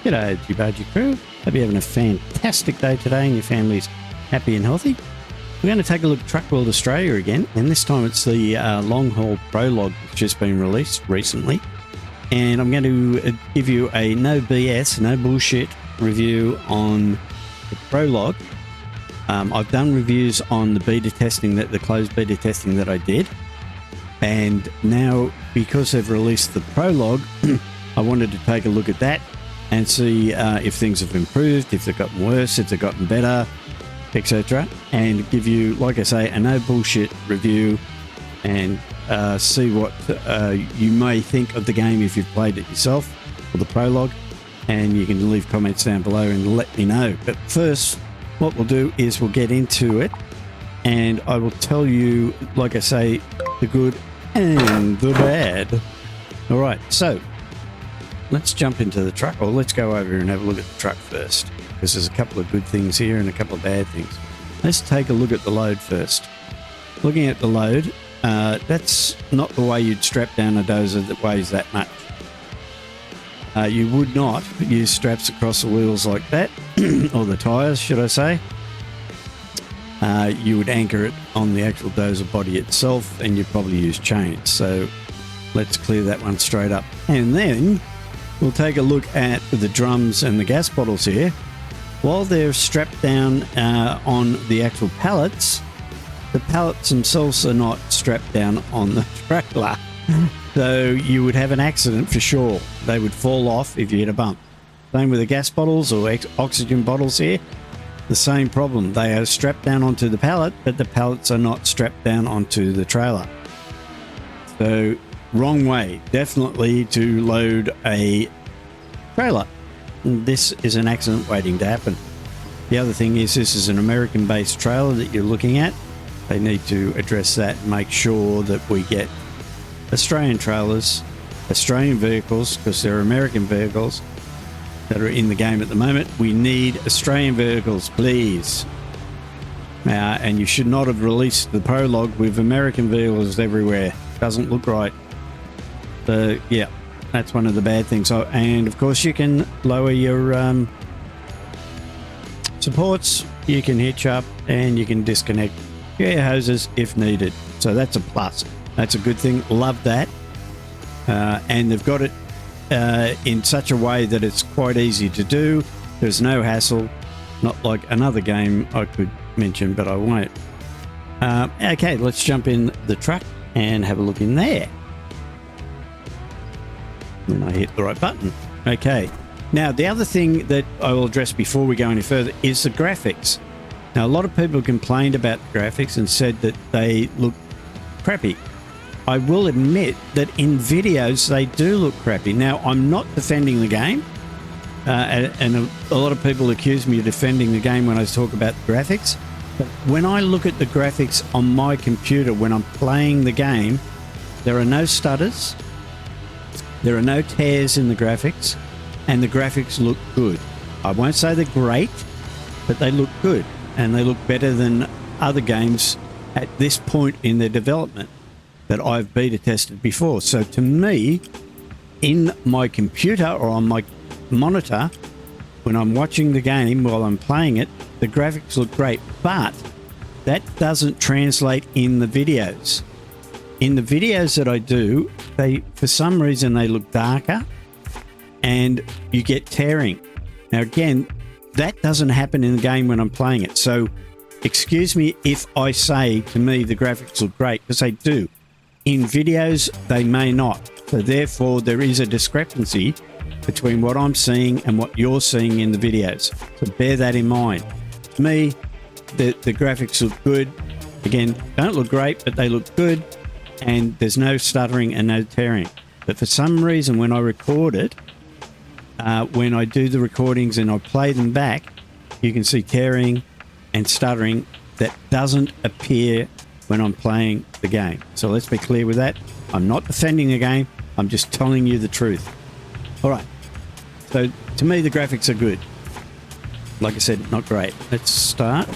G'day RG Bargy crew. Hope you're having a fantastic day today and your family's happy and healthy. We're going to take a look at Truck World Australia again, and this time it's the long haul Prologue that's just been released recently. And I'm going to give you a no BS, no bullshit review on the Prologue. I've done reviews on the beta testing, the closed beta testing that I did. And now, because they've released the Prologue, I wanted to take a look at that and see if things have improved, if they've gotten worse, if they've gotten better, etc. And give you, like I say, a no bullshit review and see what you may think of the game if you've played it yourself, or the Prologue. And you can leave comments down below and let me know. But first, what we'll do is we'll get into it, and I will tell you, like I say, the good and the bad. All right, so let's jump into the truck, or let's go over and have a look at the truck first, because there's a couple of good things here and a couple of bad things. Let's take a look at the load first. Looking at the load, that's not the way you'd strap down a dozer that weighs that much. You would not use straps across the wheels like that, or the tyres, should I say. You would anchor it on the actual dozer body itself, and you'd probably use chains. So let's clear that one straight up. And then we'll take a look at the drums and the gas bottles here. While they're strapped down on the actual pallets, the pallets themselves are not strapped down on the trailer. So you would have an accident for sure. They would fall off if you hit a bump. Same with the gas bottles or oxygen bottles here. The same problem. They are strapped down onto the pallet, but the pallets are not strapped down onto the trailer. So wrong way, definitely, to load a trailer. This is an accident waiting to happen. The other thing is, this is an American-based trailer that you're looking at. They need to address that and make sure that we get Australian trailers, Australian vehicles, because they're American vehicles that are in the game at the moment. We need Australian vehicles, please. And you should not have released the Prologue with American vehicles everywhere. Doesn't look right. So yeah, that's one of the bad things. So, and of course you can lower your supports, you can hitch up, and you can disconnect your hoses if needed. So that's a plus. That's a good thing. Love that. And they've got it in such a way that it's quite easy to do. There's no hassle, not like another game I could mention, but I won't. Okay, let's jump in the truck and have a look in there. And I hit the right button. Okay. Now, the other thing that I will address before we go any further is the graphics. Now, a lot of people complained about the graphics and said that they look crappy. I will admit that in videos they do look crappy. Now, I'm not defending the game, and a lot of people accuse me of defending the game when I talk about the graphics. But when I look at the graphics on my computer when I'm playing the game, there are no stutters, there are no tears in the graphics, and the graphics look good. I won't say they're great, but they look good, and they look better than other games at this point in their development that I've beta tested before. So to me, in my computer or on my monitor, when I'm watching the game while I'm playing it, the graphics look great, but that doesn't translate in the videos. In the videos that I do, for some reason they look darker and you get tearing. Now again, that doesn't happen in the game when I'm playing it. So excuse me if I say to me the graphics look great, because they do. In videos, they may not. So therefore, there is a discrepancy between what I'm seeing and what you're seeing in the videos. So bear that in mind. To me, the graphics look good. Again, don't look great, but they look good. And there's no stuttering and no tearing. But for some reason, when I record it, when I do the recordings and I play them back, you can see tearing and stuttering that doesn't appear when I'm playing the game. So let's be clear with that. I'm not defending the game. I'm just telling you the truth. All right. So to me, the graphics are good. Like I said, not great. Let's start.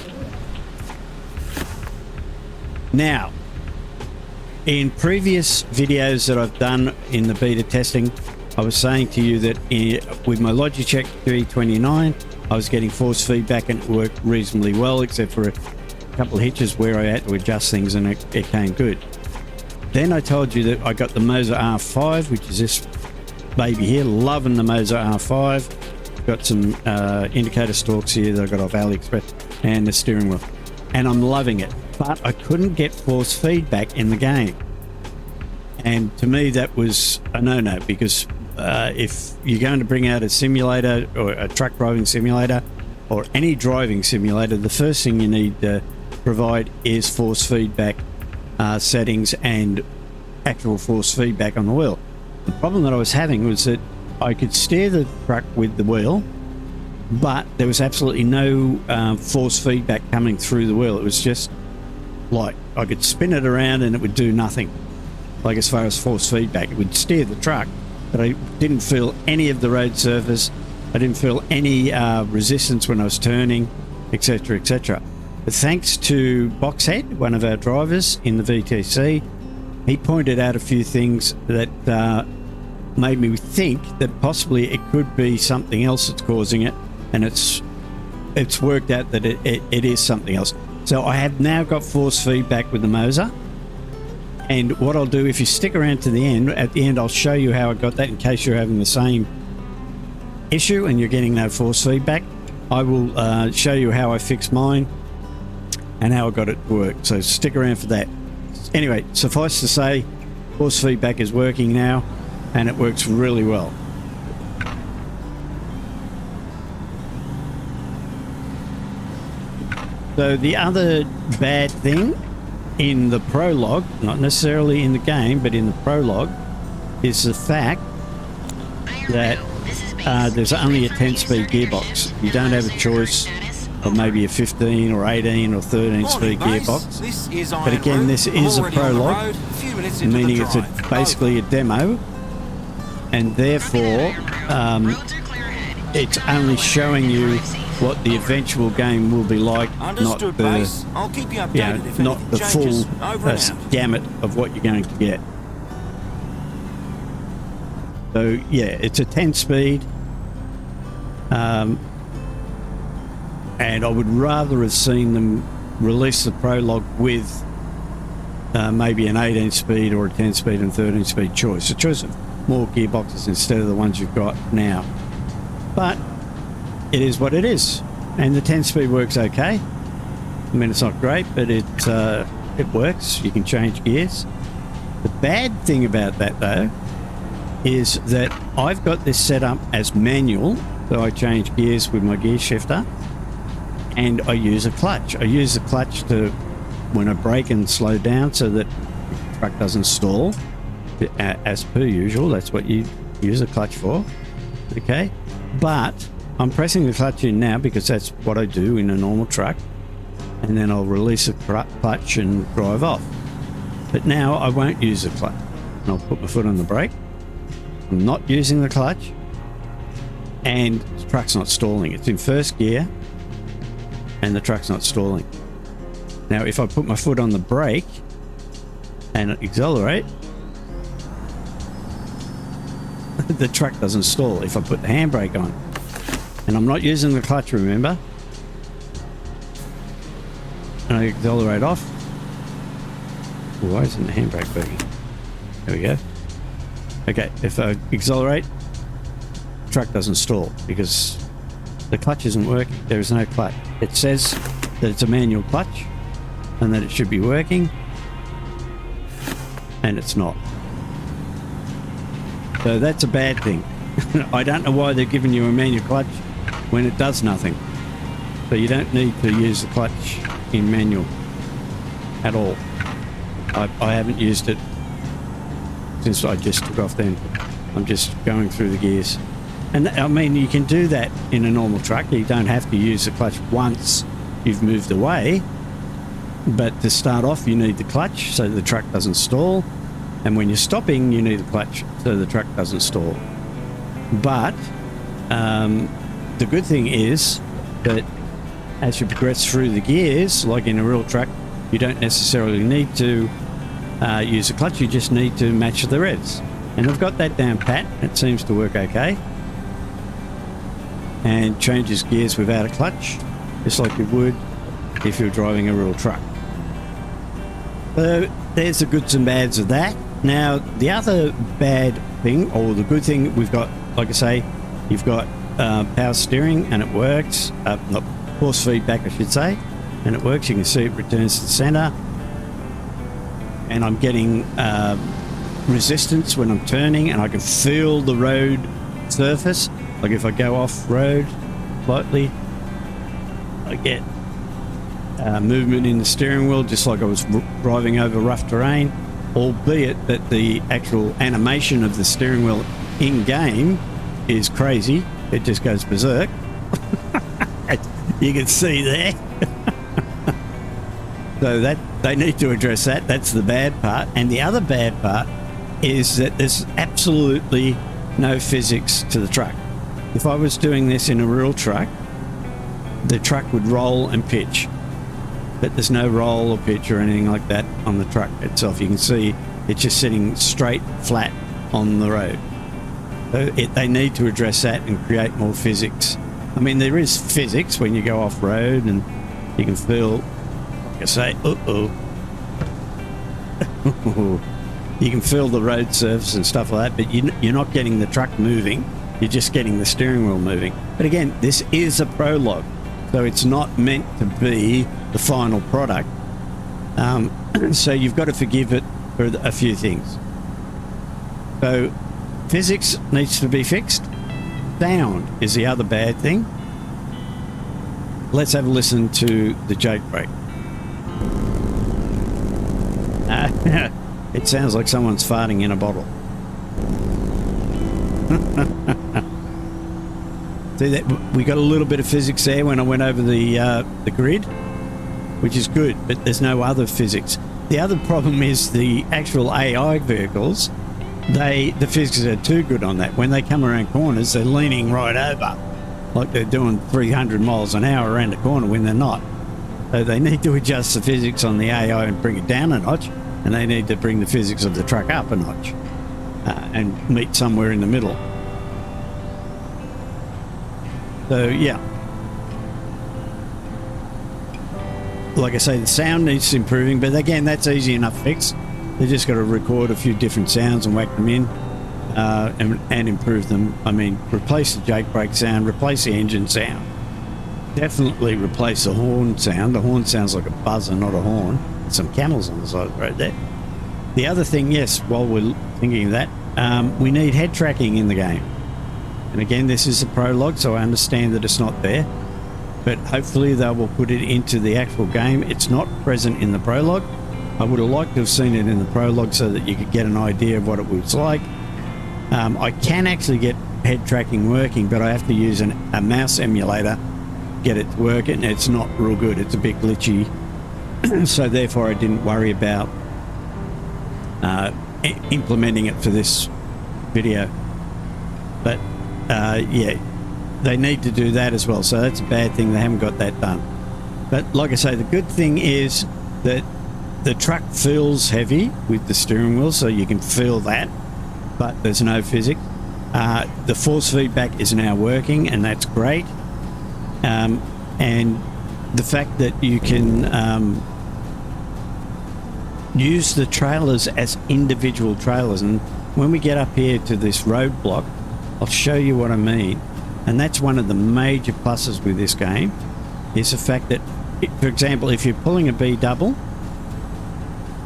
Now, in previous videos that I've done in the beta testing, I was saying to you that with my Logitech G29, I was getting force feedback and it worked reasonably well, except for a couple of hitches where I had to adjust things, and it came good. Then I told you that I got the Moza R5, which is this baby here. Loving the Moza R5. Got some indicator stalks here that I got off AliExpress, and the steering wheel, and I'm loving it. But I couldn't get force feedback in the game, and to me that was a no-no, because if you're going to bring out a simulator or a truck driving simulator or any driving simulator, the first thing you need to provide is force feedback settings and actual force feedback on the wheel. The problem that I was having was that I could steer the truck with the wheel, but there was absolutely no force feedback coming through the wheel. It was just like I could spin it around and it would do nothing. Like, as far as force feedback, it would steer the truck, but I didn't feel any of the road surface. I didn't feel any resistance when I was turning, etc., etc. But thanks to Boxhead, one of our drivers in the VTC, he pointed out a few things that made me think that possibly it could be something else that's causing it, and it's worked out that it is something else. So I have now got force feedback with the Moza, and what I'll do, if you stick around to the end, at the end I'll show you how I got that, in case you're having the same issue and you're getting no force feedback. I will show you how I fixed mine and how I got it to work, so stick around for that. Anyway, suffice to say, force feedback is working now, and it works really well. So the other bad thing in the Prologue, not necessarily in the game, but in the Prologue, is the fact that there's only a 10-speed gearbox. You don't have a choice of maybe a 15 or 18 or 13-speed gearbox. But again, this is a Prologue, meaning it's basically a demo, and therefore it's only showing you what the eventual game will be like, not the full gamut of what you're going to get. So yeah, it's a 10-speed, and I would rather have seen them release the Prologue with maybe an 18-speed or a 10-speed and 13-speed choice. A choice of more gearboxes instead of the ones you've got now. But it is what it is, and the 10-speed works okay. I mean, it's not great, but it works. You can change gears. The bad thing about that, though, is that I've got this set up as manual, so I change gears with my gear shifter, and I use a clutch. I use the clutch to, when I brake and slow down, so that the truck doesn't stall. As per usual, that's what you use a clutch for. Okay, but I'm pressing the clutch in now because that's what I do in a normal truck, and then I'll release the clutch and drive off. But now I won't use the clutch, and I'll put my foot on the brake. I'm not using the clutch, and the truck's not stalling. It's in first gear, and the truck's not stalling. Now, if I put my foot on the brake and accelerate, the truck doesn't stall. If I put the handbrake on, and I'm not using the clutch, remember, and I accelerate off, why isn't the handbrake working? There we go. Okay, if I accelerate, the truck doesn't stall because the clutch isn't working. There is no clutch. It says that it's a manual clutch and that it should be working, and it's not. So that's a bad thing. I don't know why they're giving you a manual clutch when it does nothing. So you don't need to use the clutch in manual at all. I haven't used it since I just took off then. I'm just going through the gears. And I mean, you can do that in a normal truck. You don't have to use the clutch once you've moved away. But to start off, you need the clutch so the truck doesn't stall. And when you're stopping, you need the clutch so the truck doesn't stall. But the good thing is that as you progress through the gears, like in a real truck, you don't necessarily need to use the clutch. You just need to match the revs. And I've got that down pat. It seems to work okay. And changes gears without a clutch, just like you would if you're driving a real truck. So there's the goods and bads of that. Now, the other bad thing, or the good thing, we've got, like I say, you've got power steering and it works. Not force feedback, I should say. And it works. You can see it returns to the center. And I'm getting resistance when I'm turning, and I can feel the road surface. Like if I go off-road slightly, I get movement in the steering wheel, just like I was driving over rough terrain, albeit that the actual animation of the steering wheel in-game is crazy. It just goes berserk. You can see there. So that they need to address that. That's the bad part. And the other bad part is that there's absolutely no physics to the truck. If I was doing this in a real truck, the truck would roll and pitch. But there's no roll or pitch or anything like that on the truck itself. You can see it's just sitting straight, flat on the road. So they need to address that and create more physics. I mean, there is physics when you go off-road, and you can feel, like I say, you can feel the road surface and stuff like that, but you're not getting the truck moving. You're just getting the steering wheel moving. But again, this is a Prologue, so it's not meant to be the final product. So you've got to forgive it for a few things. So physics needs to be fixed. Sound is the other bad thing. Let's have a listen to the jailbreak. It sounds like someone's farting in a bottle. See that we got a little bit of physics there when I went over the grid, which is good, but there's no other physics. The other problem is the actual AI vehicles. The physics are too good on that. When they come around corners, they're leaning right over, like they're doing 300 miles an hour around the corner when they're not. So they need to adjust the physics on the AI and bring it down a notch, and they need to bring the physics of the truck up a notch and meet somewhere in the middle. So yeah, like I say, the sound needs improving, but again, that's easy enough fix. They just got to record a few different sounds and whack them in and improve them. I mean, replace the jake brake sound, replace the engine sound. Definitely replace the horn sound. The horn sounds like a buzzer, not a horn. There's some camels on the side of the road there. The other thing, yes, while we're thinking of that, we need head tracking in the game. And again, this is a Prologue, so I understand that it's not there. But hopefully they will put it into the actual game. It's not present in the Prologue. I would have liked to have seen it in the Prologue so that you could get an idea of what it was like. I can actually get head tracking working, but I have to use a mouse emulator to get it to work, and it's not real good. It's a bit glitchy. So therefore I didn't worry about implementing it for this video. But yeah, they need to do that as well. So that's a bad thing. They haven't got that done. But like I say, the good thing is that the truck feels heavy with the steering wheel, so you can feel that, but there's no physics. The force feedback is now working, and that's great. And the fact that you can use the trailers as individual trailers, and when we get up here to this roadblock, I'll show you what I mean. And that's one of the major pluses with this game, is the fact that, for example, if you're pulling a B double,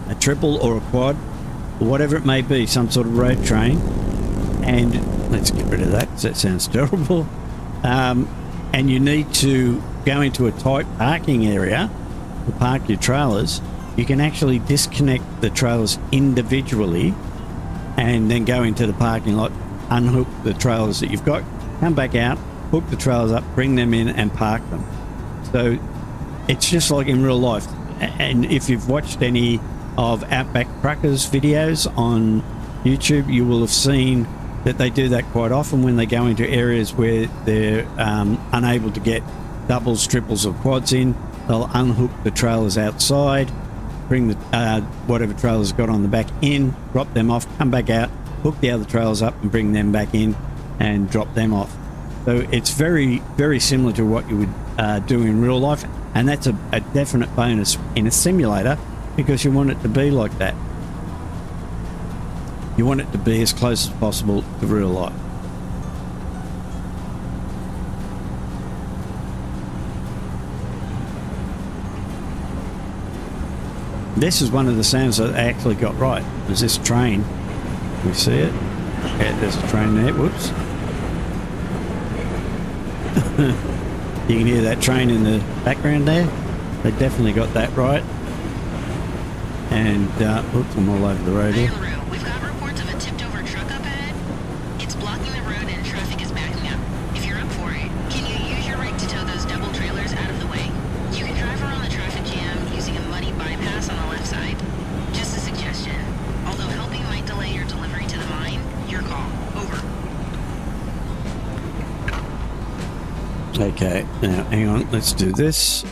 a triple or a quad, or whatever it may be, some sort of road train, and let's get rid of that because that sounds terrible, and you need to go into a tight parking area to park your trailers, you can actually disconnect the trailers individually and then go into the parking lot, unhook the trailers that you've got, come back out, hook the trailers up, bring them in and park them. So it's just like in real life. And if you've watched any of Outback Truckers videos on YouTube, you will have seen that they do that quite often when they go into areas where they're unable to get doubles, triples or quads in. They'll unhook the trailers outside, bring the whatever trailers got on the back in, drop them off, come back out, hook the other trailers up and bring them back in and drop them off. So it's very, very similar to what you would do in real life, and that's a definite bonus in a simulator because you want it to be like that. You want it to be as close as possible to real life. This is one of the sounds that I actually got right. There's this train. Can we see it? Yeah, there's a train there. Whoops. You can hear that train in the background there. They definitely got that right. And, oops, I'm all over the road here. We've got reports of a tipped-over truck up ahead. It's blocking the road and traffic is backing up. If you're up for it, can you use your rig to tow those double trailers out of the way? You can drive around the traffic jam using a muddy bypass on the left side. Just a suggestion. Although helping might delay your delivery to the mine, your call. Over. Okay, now hang on, let's do this.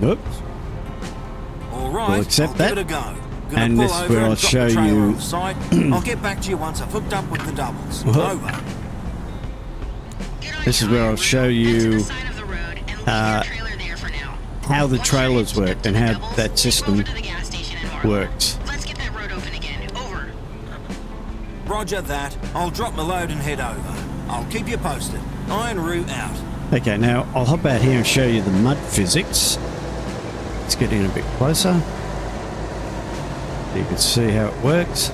Oops. All right, We'll accept I'll that. give it a go. Gonna And pull this is over where and I'll drop show the trailer you- off site. I'll get back to you once I've hooked up with the doubles. Whoa. Over. This is where I'll show you how the trailers work and how that system works. Let's get that road open again. Over. Roger that. I'll drop my load and head over. I'll keep you posted. Iron route out. Okay, now I'll hop out here and show you the mud physics. Let's get in a bit closer. So you can see how it works.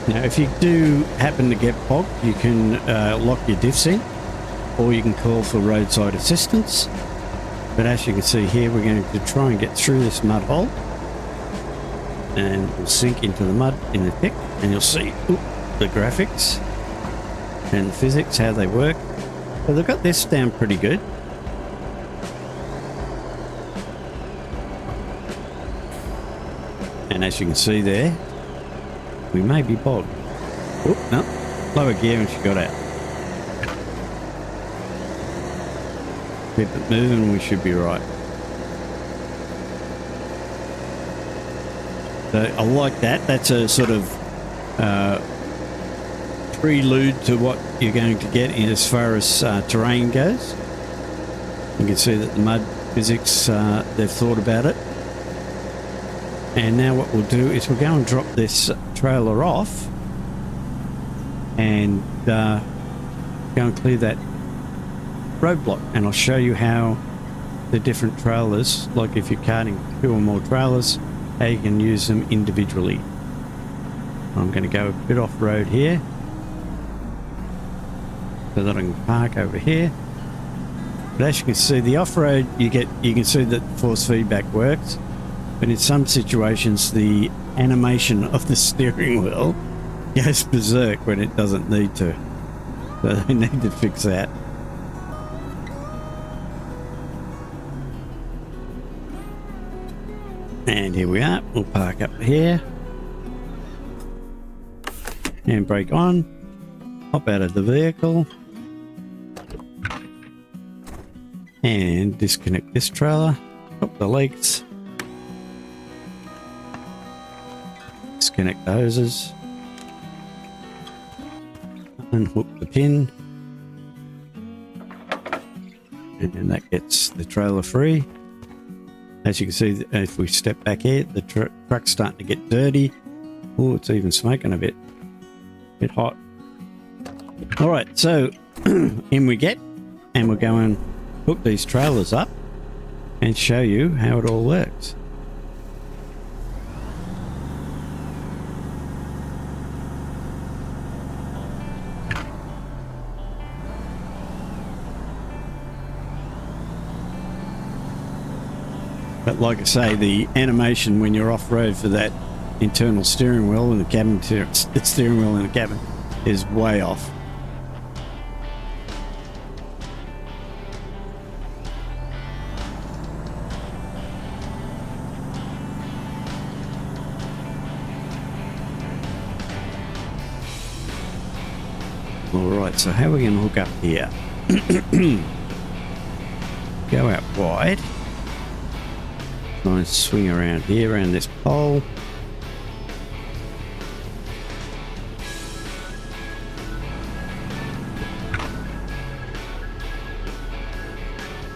Now, if you do happen to get bogged, you can lock your diffs in, or you can call for roadside assistance. But as you can see here, we're going to try and get through this mud hole, and we'll sink into the mud in the thick, and you'll see the graphics and the physics, how they work. So they've got this down pretty good. And as you can see there, we may be bogged. Oh, no, lower gear and she got out. Keep it moving, we should be right. So I like that. That's a sort of prelude to what you're going to get in as far as terrain goes. You can see that the mud physics, they've thought about it. And now what we'll do is we'll go and drop this trailer off and go and clear that roadblock, and I'll show you how the different trailers, like if you're carting 2 or more trailers, how you can use them individually. I'm going to go a bit off road here so that I can park over here. But as you can see, the off-road you can see that force feedback works, but in some situations the animation of the steering wheel goes berserk when it doesn't need to. So they need to fix that. And here we are. We'll park up here. Handbrake on. Hop out of the vehicle. And disconnect this trailer. Drop the legs. Disconnect the hoses. Unhook the pin. And then that gets the trailer free. As you can see, if we step back here, the truck's starting to get dirty. Oh, it's even smoking a bit hot. All right, so in we get, and we'll go and hook these trailers up and show you how it all works. But like I say, the animation when you're off-road for that internal steering wheel in the cabin, the steering wheel in the cabin is way off. Alright, so how are we going to hook up here? Go out wide. Try and swing around here, around this pole.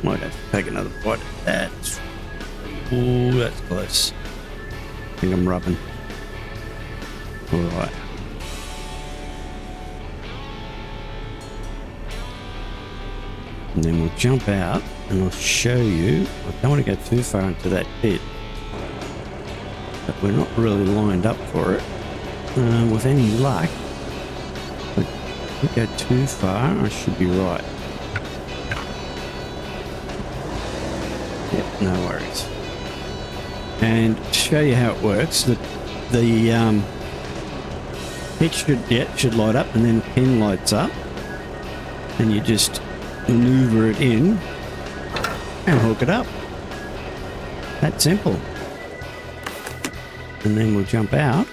Might have to take another bite at that. Oh, that's close. I think I'm rubbing. Alright. And then we'll jump out and I'll show you. I don't want to go too far into that pit, but we're not really lined up for it. With any luck, if we go too far, I should be right. Yep, no worries. And to show you how it works, the pit should light up, and then the pin lights up, and you just maneuver it in and hook it up. That simple. And then we'll jump out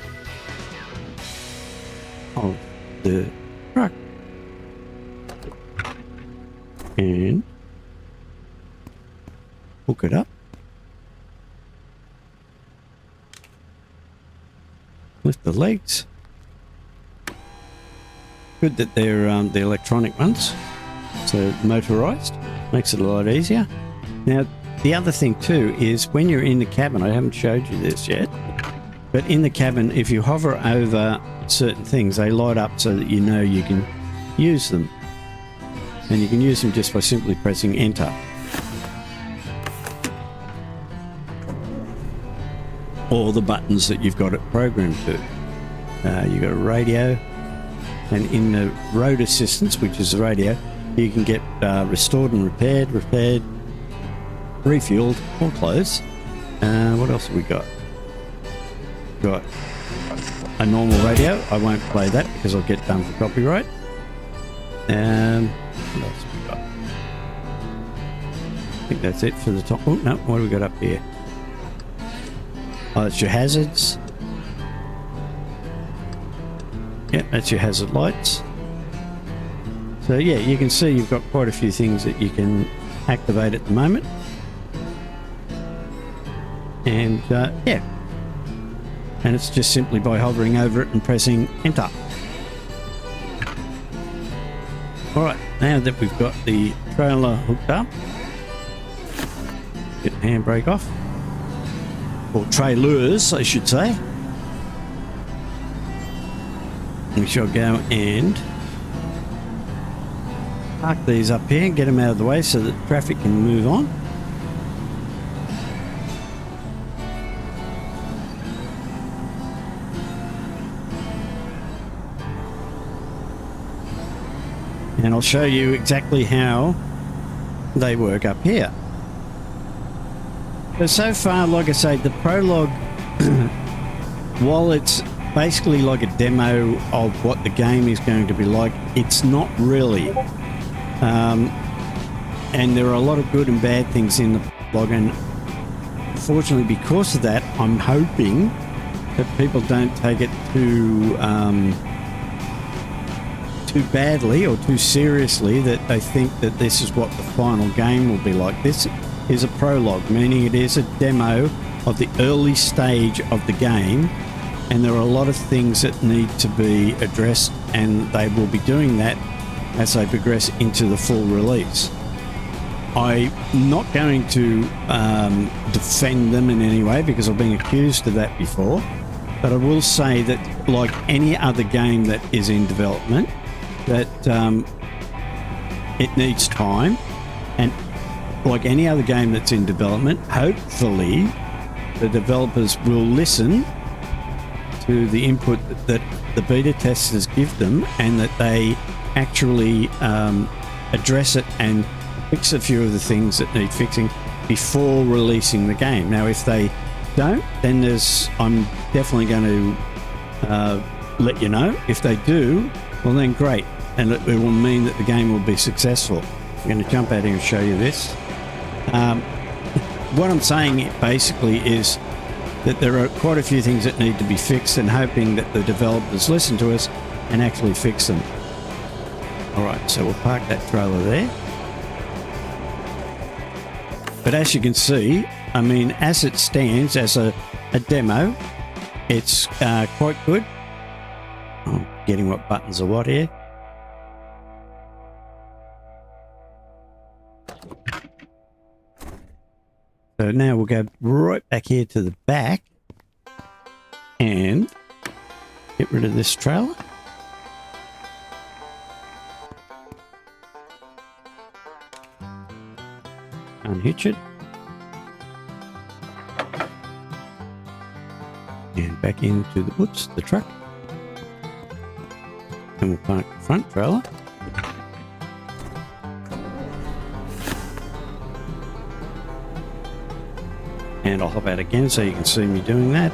of the truck and hook it up. Lift the legs. Good that they're the electronic ones. So motorized, makes it a lot easier. Now, the other thing too is when you're in the cabin, I haven't showed you this yet, but in the cabin, if you hover over certain things, they light up so that you know you can use them. And you can use them just by simply pressing enter. Or the buttons that you've got it programmed to. You've got a radio, and in the road assistance, which is the radio, you can get restored and repaired, refueled, or closed. What else have we got? Got a normal radio. I won't play that because I'll get done for copyright. What else have we got? I think that's it for the top. Oh, no, what have we got up here? Oh, that's your hazards. Yep, that's your hazard lights. So yeah, you can see you've got quite a few things that you can activate at the moment. And yeah, and it's just simply by hovering over it and pressing enter. Alright, now that we've got the trailer hooked up, get the handbrake off, or trailers I should say. We shall go and park these up here and get them out of the way so that traffic can move on. And I'll show you exactly how they work up here. So far, like I say, the Prologue, while it's basically like a demo of what the game is going to be like, it's not really. And there are a lot of good and bad things in the Prologue, and fortunately because of that, I'm hoping that people don't take it too badly or too seriously, that they think that this is what the final game will be like. This is a prologue, meaning it is a demo of the early stage of the game, and there are a lot of things that need to be addressed, and they will be doing that as they progress into the full release. I'm not going to defend them in any way because I've been accused of that before, but I will say that like any other game that is in development, that it needs time, and like any other game that's in development, hopefully the developers will listen to the input that the beta testers give them, and that they actually address it and fix a few of the things that need fixing before releasing the game. Now, if they don't, then I'm definitely going to let you know. If they do, well then great, and it will mean that the game will be successful. I'm going to jump out here and show you this. What I'm saying basically is that there are quite a few things that need to be fixed, and hoping that the developers listen to us and actually fix them. Alright, so we'll park that trailer there. But as you can see, I mean, as it stands as a demo, it's quite good. I'm getting what buttons are what here. So now we'll go right back here to the back and get rid of this trailer. Unhitch it. And back into the truck. And we'll park the front trailer. And I'll hop out again so you can see me doing that.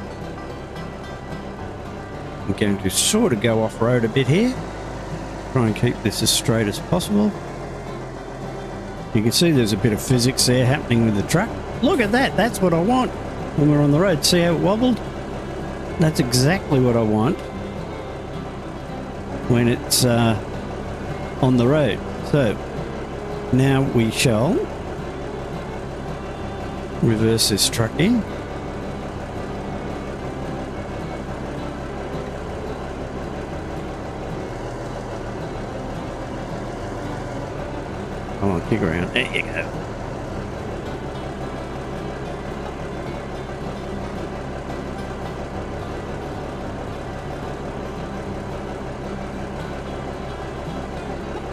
I'm going to sort of go off-road a bit here. Try and keep this as straight as possible. You can see there's a bit of physics there happening with the truck. Look at that, that's what I want when we're on the road. See how it wobbled? That's exactly what I want when it's on the road. So now we shall reverse this truck in. Come on, kick around. There you go.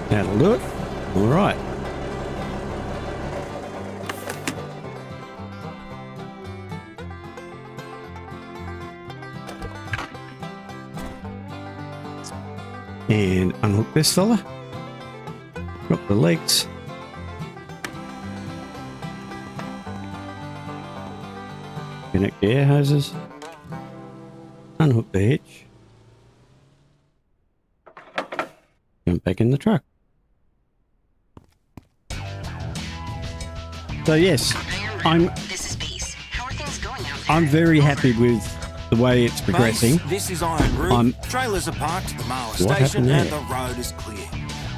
That'll do it. All right. And unhook this fella. Drop the legs. Connect the air hoses. Unhook the hitch. Jump back in the truck. So yes, I'm very happy with the way it's progressing. Base, this is Iron Route. Trailers are parked at the Moza station and the road is clear.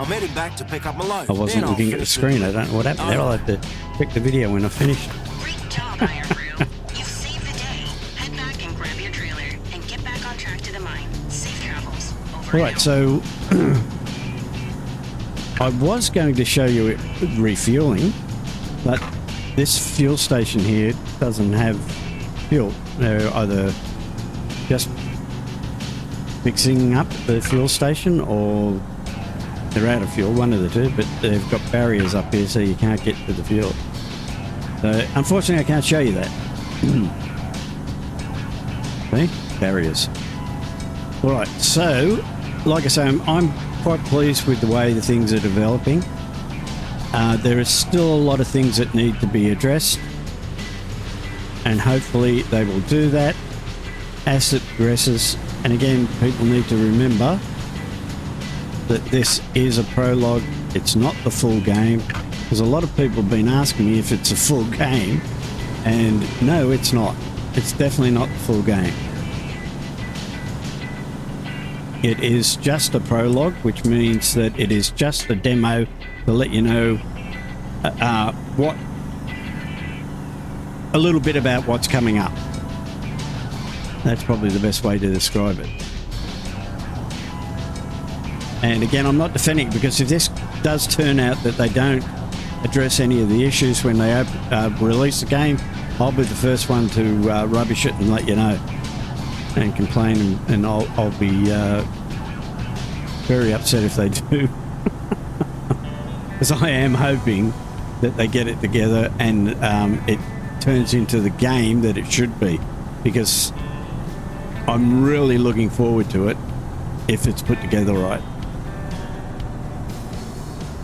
I'm heading back to pick up my load. I wasn't looking at the screen. I don't know what happened there. I'll have to check the video when I finish. Great job, Iron Route. You've saved the day. Head back and grab your trailer and get back on track to the mine. Safe travels. Over. Right, so I was going to show you it refueling, but this fuel station here doesn't have fuel. They're either just fixing up the fuel station or they're out of fuel, one of the two, but they've got barriers up here so you can't get to the fuel. So unfortunately I can't show you that. See? Barriers. Alright, so like I say, I'm quite pleased with the way the things are developing. There is still a lot of things that need to be addressed, and hopefully they will do that as it progresses. And again, people need to remember that this is a prologue. It's not the full game, because a lot of people have been asking me if it's a full game, and no, it's not. It's definitely not the full game. It is just a prologue, which means that it is just a demo to let you know a little bit about what's coming up. That's probably the best way to describe it. And again, I'm not defending it, because if this does turn out that they don't address any of the issues when they release the game, I'll be the first one to rubbish it and let you know and complain, and I'll be very upset if they do. Because I am hoping that they get it together and it turns into the game that it should be, because I'm really looking forward to it if it's put together right.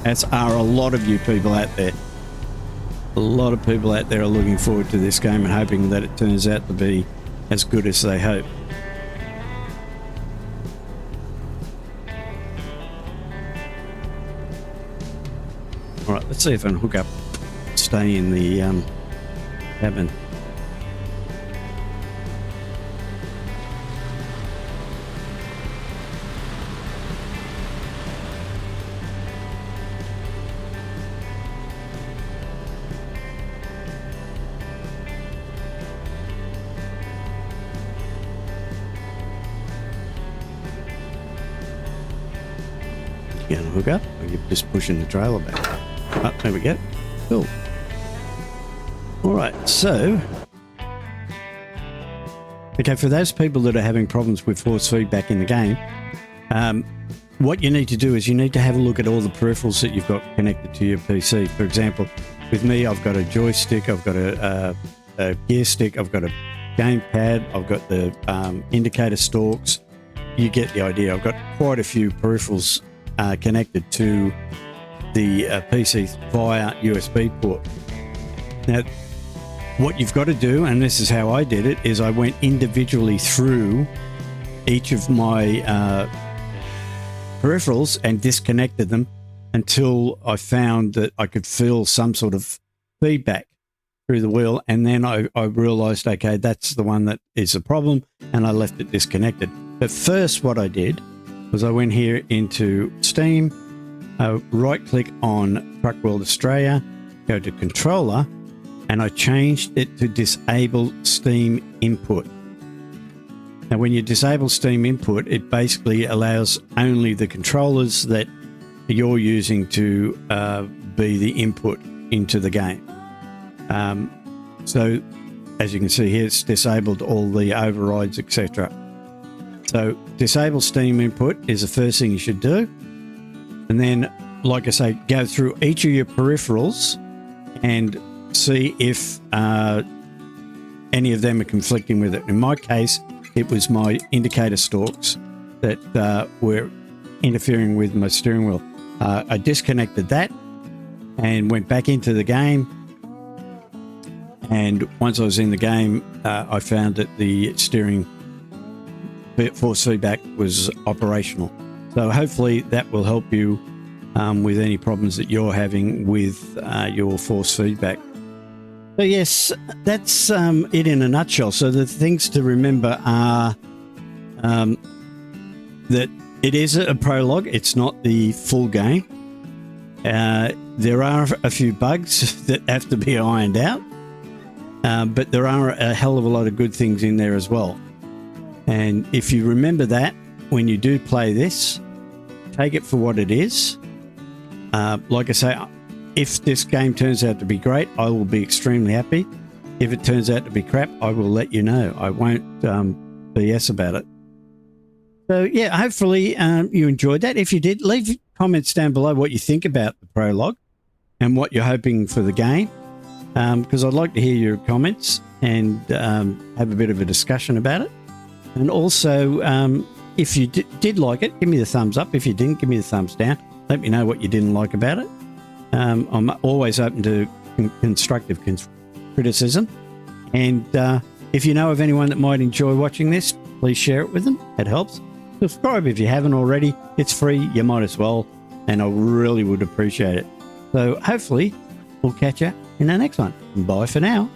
As are a lot of you people out there. a lot of people out there are looking forward to this game and hoping that it turns out to be as good as they hope. All right, let's see if I can hook up, stay in the cabin. You gonna hook up, or you're just pushing the trailer back? Oh, there we go. Cool. All right, so okay, for those people that are having problems with force feedback in the game, what you need to do is you need to have a look at all the peripherals that you've got connected to your PC. For example, with me, I've got a joystick, I've got a gear stick, I've got a gamepad, I've got the indicator stalks. You get the idea. I've got quite a few peripherals connected to the PC via USB port. Now, what you've got to do, and this is how I did it, is I went individually through each of my peripherals and disconnected them until I found that I could feel some sort of feedback through the wheel, and then I realized, okay, that's the one that is a problem, and I left it disconnected. But first what I did was I went here into Steam, right click on Truck World Australia, go to controller, and I changed it to disable Steam input. Now when you disable Steam input, it basically allows only the controllers that you're using to be the input into the game. So as you can see here, it's disabled all the overrides, etc. So disable Steam input is the first thing you should do. And then, like I say, go through each of your peripherals and see if any of them are conflicting with it. In my case, it was my indicator stalks that were interfering with my steering wheel. I disconnected that and went back into the game. And once I was in the game, I found that the steering force feedback was operational. So hopefully that will help you with any problems that you're having with your force feedback. So yes, that's it in a nutshell. So the things to remember are that it is a prologue. It's not the full game. There are a few bugs that have to be ironed out, but there are a hell of a lot of good things in there as well. And if you remember that when you do play this, take it for what it is. Like I say, if this game turns out to be great, I will be extremely happy. If it turns out to be crap, I will let you know. I won't BS about it. So yeah, hopefully you enjoyed that. If you did, leave comments down below what you think about the prologue and what you're hoping for the game, because I'd like to hear your comments and have a bit of a discussion about it. And also, if you did like it, give me the thumbs up. If you didn't, give me the thumbs down. Let me know what you didn't like about it. I'm always open to constructive criticism. And if you know of anyone that might enjoy watching this, please share it with them. It helps. Subscribe if you haven't already. It's free. You might as well. And I really would appreciate it. So hopefully we'll catch you in the next one. Bye for now.